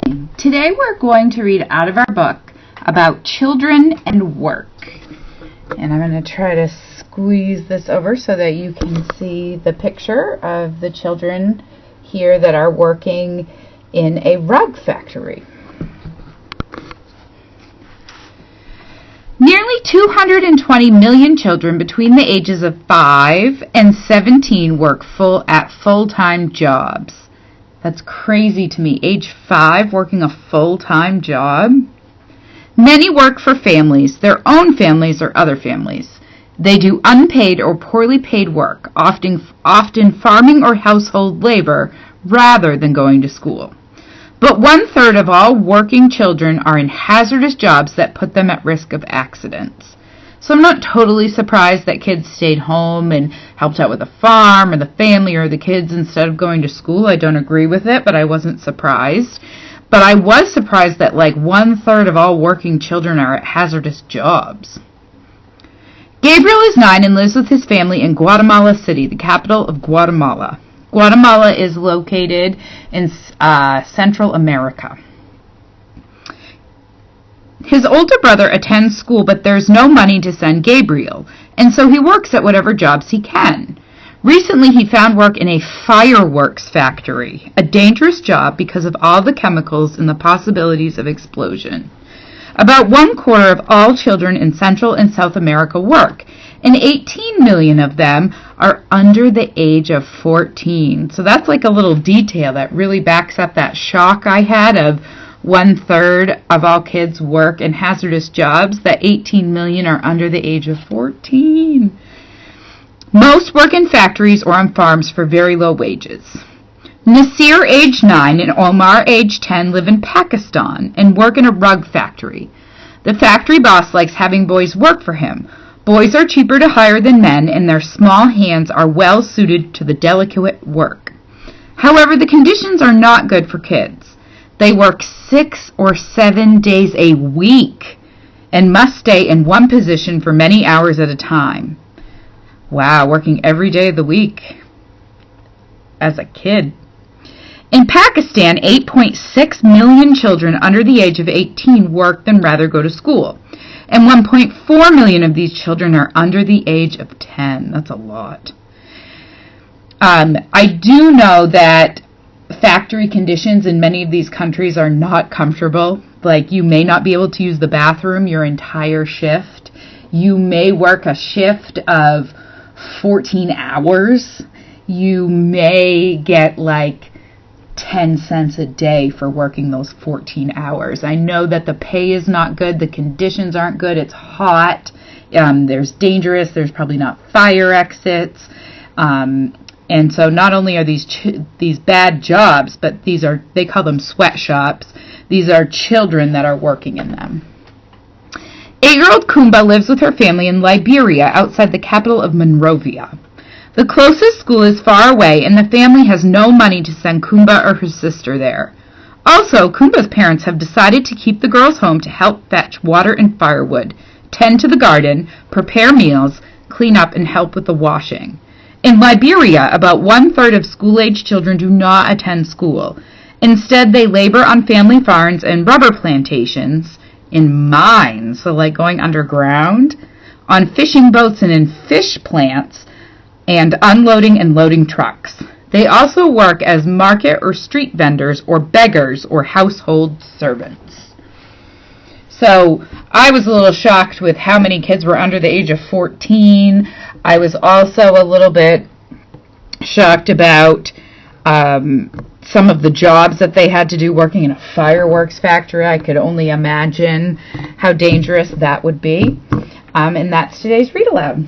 morning. Today we're going to read out of our book about children and work. And I'm going to try to squeeze this over so that you can see the picture of the children here that are working in a rug factory. Nearly 220 million children between the ages of 5 and 17 work at full-time jobs. That's crazy to me. Age 5 working a full-time job. Many work for families, their own families or other families. They do unpaid or poorly paid work, often farming or household labor, rather than going to school. But 1/3 of all working children are in hazardous jobs that put them at risk of accidents. So I'm not totally surprised that kids stayed home and helped out with the farm or the family or the kids instead of going to school. I don't agree with it, but I wasn't surprised. But I was surprised that like 1/3 of all working children are at hazardous jobs. Gabriel is 9 and lives with his family in Guatemala City, the capital of Guatemala. Guatemala is located in Central America. His older brother attends school, but there's no money to send Gabriel, and so he works at whatever jobs he can. Recently, he found work in a fireworks factory, a dangerous job because of all the chemicals and the possibilities of explosion. About 1/4 of all children in Central and South America work, and 18 million of them are under the age of 14. So that's like a little detail that really backs up that shock I had of 1/3 of all kids work in hazardous jobs, that 18 million are under the age of 14. Most work in factories or on farms for very low wages. Nasir, age 9, and Omar, age 10, live in Pakistan and work in a rug factory. The factory boss likes having boys work for him. Boys are cheaper to hire than men, and their small hands are well suited to the delicate work. However, the conditions are not good for kids. They work 6 or 7 days a week and must stay in one position for many hours at a time. Wow, working every day of the week as a kid. In Pakistan, 8.6 million children under the age of 18 work than rather go to school. And 1.4 million of these children are under the age of 10. That's a lot. I do know that factory conditions in many of these countries are not comfortable. Like, you may not be able to use the bathroom your entire shift. You may work a shift of 14 hours. You may get like 10 cents a day for working those 14 hours. I know that the pay is not good. The conditions aren't good. It's hot. There's dangerous. There's probably not fire exits. And so not only are these bad jobs, but they call them sweatshops. These are children that are working in them. 8-year-old Kumba lives with her family in Liberia outside the capital of Monrovia. The closest school is far away, and the family has no money to send Kumba or her sister there. Also, Kumba's parents have decided to keep the girls home to help fetch water and firewood, tend to the garden, prepare meals, clean up, and help with the washing. In Liberia, about 1/3 of school-age children do not attend school. Instead, they labor on family farms and rubber plantations, in mines, so like going underground, on fishing boats and in fish plants, and unloading and loading trucks. They also work as market or street vendors or beggars or household servants. So I was a little shocked with how many kids were under the age of 14. I was also a little bit shocked about some of the jobs that they had to do working in a fireworks factory. I could only imagine how dangerous that would be. And that's today's Read Aloud.